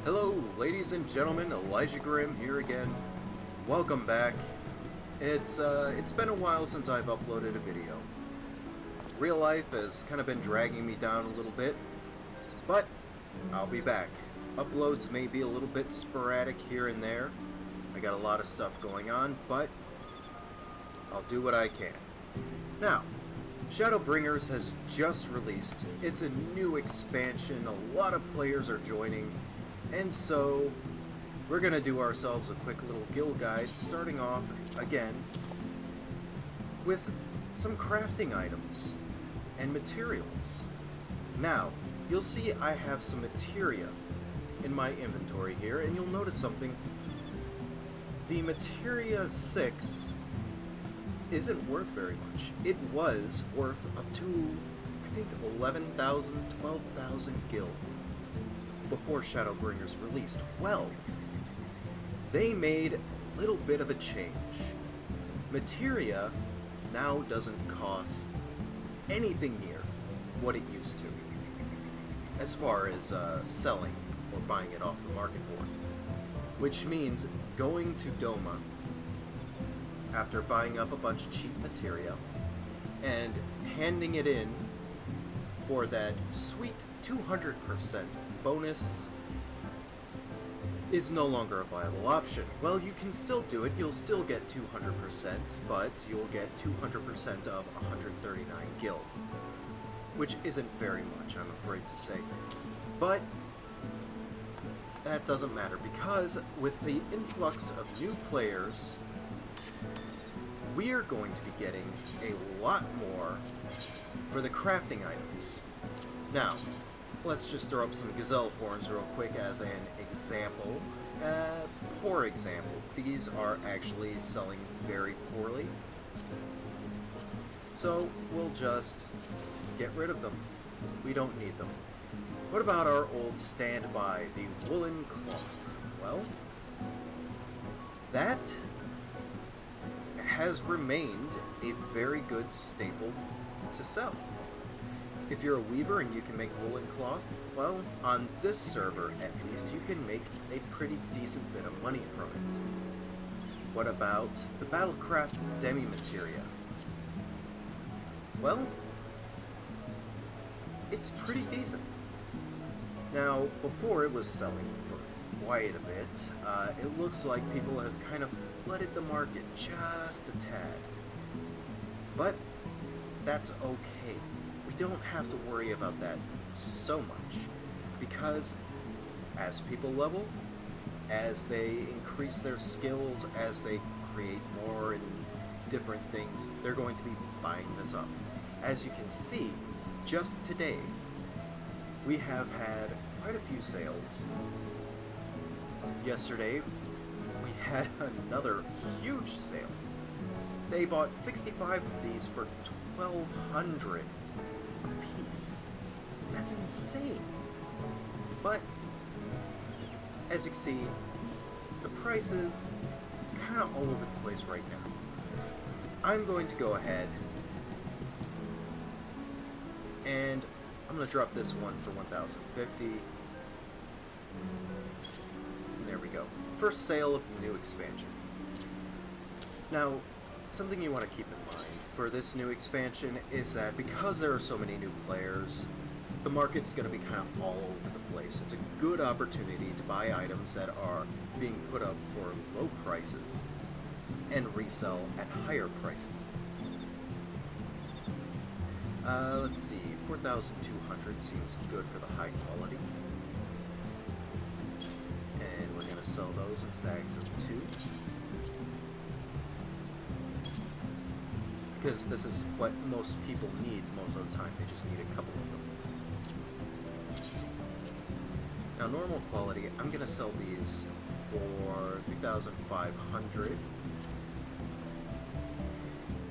Hello, ladies and gentlemen. Elijah Grimm here again. Welcome back. It's been a while since I've uploaded a video. Real life has kind of been dragging me down a little bit, but I'll be back. Uploads may be a little bit sporadic here and there. I got a lot of stuff going on, but I'll do what I can. Now, Shadowbringers has just released. It's a new expansion. A lot of players are joining. And so, we're going to do ourselves a quick little guild guide, starting off, again, with some crafting items and materials. Now, you'll see I have some materia in my inventory here, and you'll notice something. The materia 6 isn't worth very much. It was worth up to, I think, 11,000, 12,000 gil before Shadowbringers released. Well, they made a little bit of a change. Materia now doesn't cost anything near what it used to, as far as selling or buying it off the market board. Which means going to Doma after buying up a bunch of cheap materia and handing it in for that sweet 200% bonus is no longer a viable option. Well, you can still do it, you'll still get 200%, but you'll get 200% of 139 gil, which isn't very much, I'm afraid to say. But that doesn't matter, because with the influx of new players, we're going to be getting a lot more for the crafting items. Now, let's just throw up some gazelle horns real quick as an example. Poor example. These are actually selling very poorly. So, we'll just get rid of them. We don't need them. What about our old standby, the woolen cloth? Well, that has remained a very good staple to sell. If you're a weaver and you can make woolen cloth, well, on this server at least, you can make a pretty decent bit of money from it. What about the Battlecraft Demi-Materia? Well, it's pretty decent. Now, before it was selling for quite a bit, it looks like people have kind of flooded the market just a tad. But that's okay. We don't have to worry about that so much, because as people level, as they increase their skills, as they create more and different things, they're going to be buying this up. As you can see, just today, we have had quite a few sales. Yesterday, we had another huge sale. They bought 65 of these for 1,200 a piece. That's insane. But, as you can see, the price is kind of all over the place right now. I'm going to go ahead and I'm going to drop this one for 1,050. There we go. First sale of the new expansion. Now, something you want to keep in mind for this new expansion is that because there are so many new players, the market's going to be kind of all over the place. It's a good opportunity to buy items that are being put up for low prices and resell at higher prices. Let's see, 4,200 seems good for the high quality. And we're going to sell those in stacks of 2. Because this is what most people need most of the time. They just need a couple of them. Now, normal quality, I'm going to sell these for 3,500.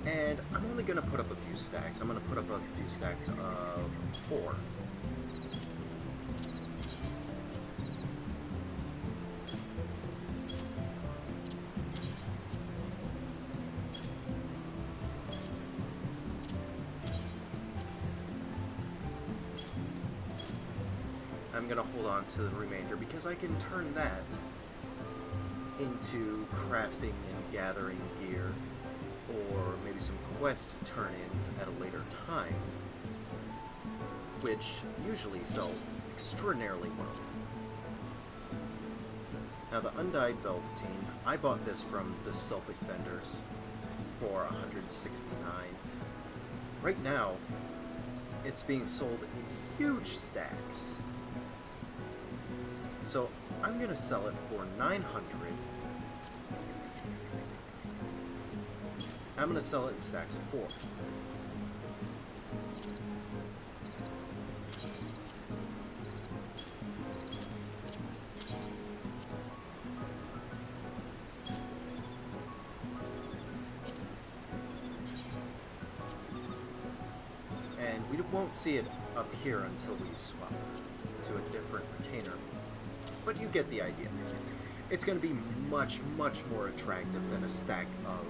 And I'm only going to put up a few stacks. I'm going to put up a few stacks of 4. I'm gonna hold on to the remainder because I can turn that into crafting and gathering gear, or maybe some quest turn-ins at a later time, which usually sell extraordinarily well. Now the Undyed Velveteen, I bought this from the Sulfic vendors for $169. Right now, it's being sold in huge stacks. So I'm gonna sell it for $900. I'm gonna sell it in stacks of 4. And we won't see it up here until we swap to a different retainer. But you get the idea. It's going to be much, much more attractive than a stack of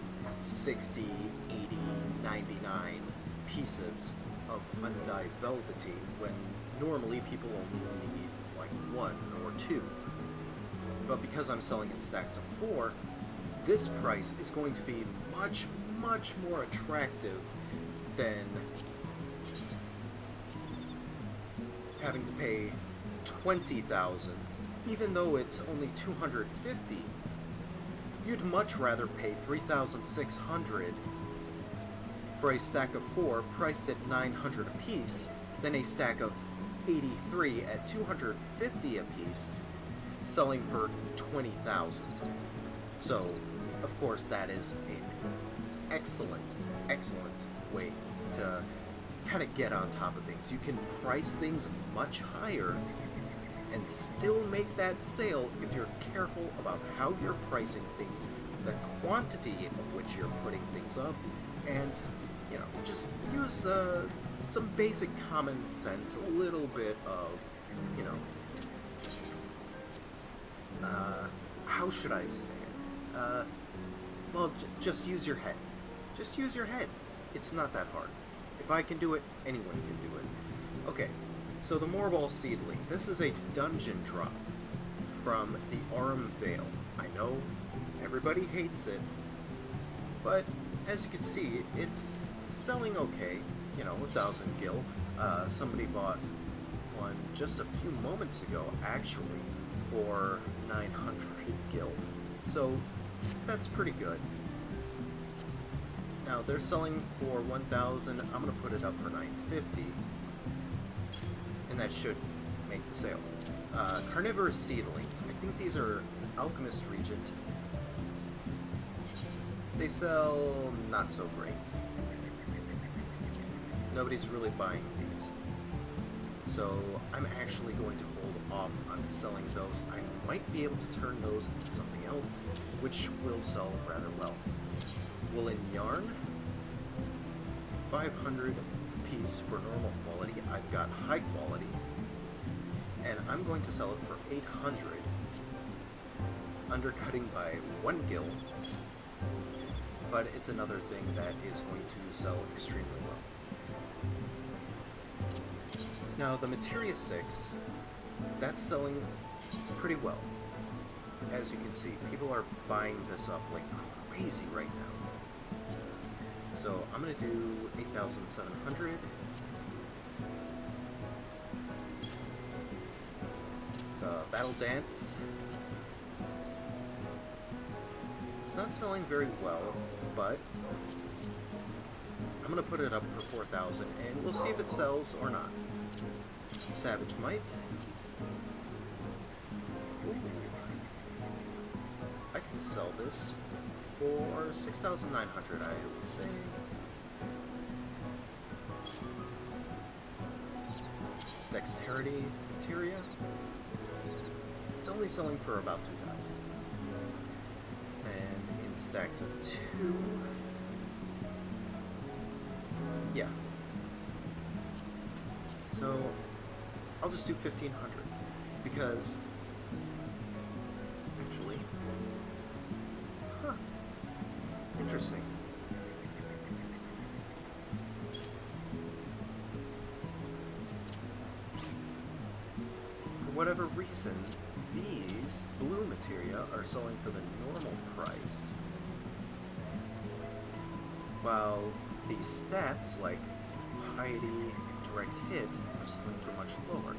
60, 80, 99 pieces of Undyed Velveteen when normally people only need like 1 or 2. But because I'm selling in stacks of 4, this price is going to be much, much more attractive than having to pay $20,000, even though it's only $250. You'd much rather pay $3,600 for a stack of 4 priced at $900 a piece than a stack of 83 at $250 a piece selling for $20,000. So, of course, that is an excellent, excellent way to kind of get on top of things. You can price things much higher and still make that sale if you're careful about how you're pricing things, the quantity of which you're putting things up, and, you know, just use some basic common sense, a little bit of, you know, how should I say it? Well, just use your head. Just use your head. It's not that hard. If I can do it, anyone can do it. Okay, so the Morbol Seedling. This is a dungeon drop from the Aurum Vale. I know everybody hates it, but as you can see, it's selling okay. You know, 1,000 gil. Somebody bought one just a few moments ago, actually, for 900 gil. So that's pretty good. Now they're selling for 1,000. I'm gonna put it up for 950, and that should make the sale. Carnivorous Seedlings. I think these are Alchemist Regent. They sell not so great. Nobody's really buying these. So I'm actually going to hold off on selling those. I might be able to turn those into something else, which will sell rather well. Woolen Yarn, 500 a piece for normal quality. I've got high quality, and I'm going to sell it for 800, undercutting by 1 gil, but it's another thing that is going to sell extremely well. Now the Materia 6, that's selling pretty well. As you can see, people are buying this up like crazy right now. So I'm gonna do 8,700. The Battle Dance. It's not selling very well, but I'm gonna put it up for 4,000, and we'll see if it sells or not. Savage Might. Ooh. I can sell this for 6,900, I would say. Dexterity Materia. It's only selling for about 2,000. And in stacks of 2. Yeah. So I'll just do 1,500 because actually, interesting. whatever reason, these blue materia are selling for the normal price, while these stats like piety and direct hit are selling for much lower.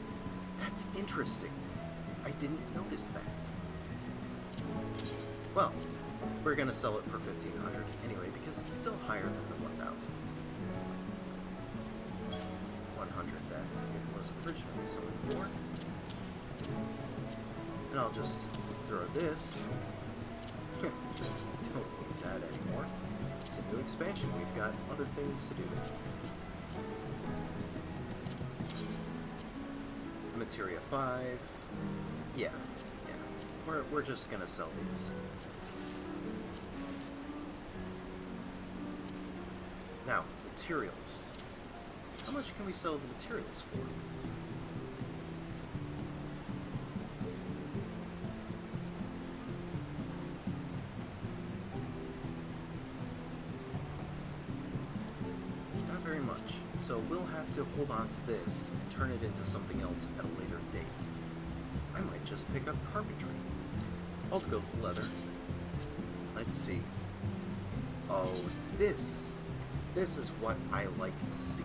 That's interesting. I didn't notice that. Well, we're gonna sell it for 1,500 anyway because it's still higher than the 1,000. 100 that it was originally selling for. And I'll just throw this. Don't need that anymore. It's a new expansion. We've got other things to do. Materia 5. Yeah. We're just gonna sell these. Now, materials. How much can we sell the materials for? Not very much. So we'll have to hold on to this and turn it into something else at a later date. I might just pick up carpentry. I'll go leather. Let's see. Oh, this is what I like to see.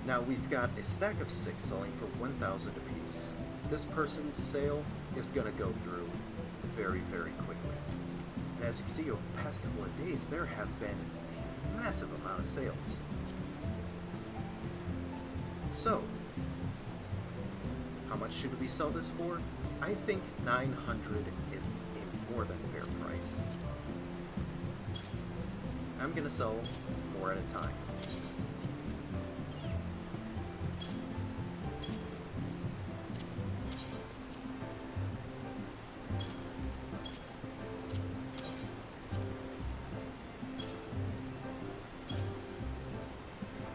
Now we've got a stack of 6 selling for 1,000 apiece. This person's sale is going to go through very, very quickly. And as you can see, over the past couple of days, there have been a massive amount of sales. So, how much should we sell this for? I think 900 is a more than fair price. I'm going to sell 4 at a time.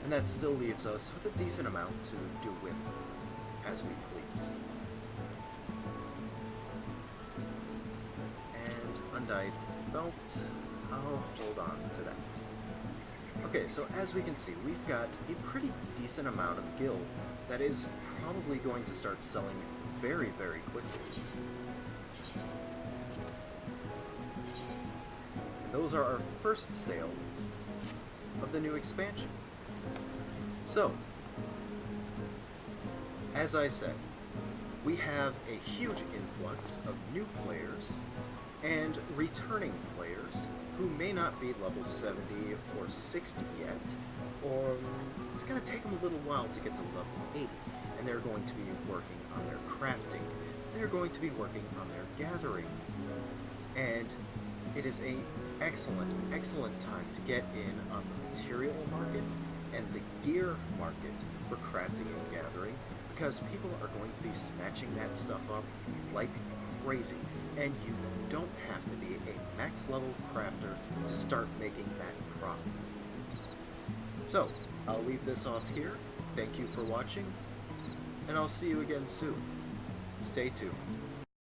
And that still leaves us with a decent amount to do with as we please. And undyed felt, I'll hold on to that. Okay, so as we can see, we've got a pretty decent amount of gil that is probably going to start selling very, very quickly. And those are our first sales of the new expansion. So, as I said, we have a huge influx of new players and returning players who may not be level 70 or 60 yet, or it's going to take them a little while to get to level 80, and they're going to be working on their crafting, they're going to be working on their gathering, and it is an excellent time to get in on the material market and the gear market for crafting and gathering, because people are going to be snatching that stuff up like crazy, and you don't have to be a max level crafter to start making that profit. So, I'll leave this off here. Thank you for watching, and I'll see you again soon. Stay tuned.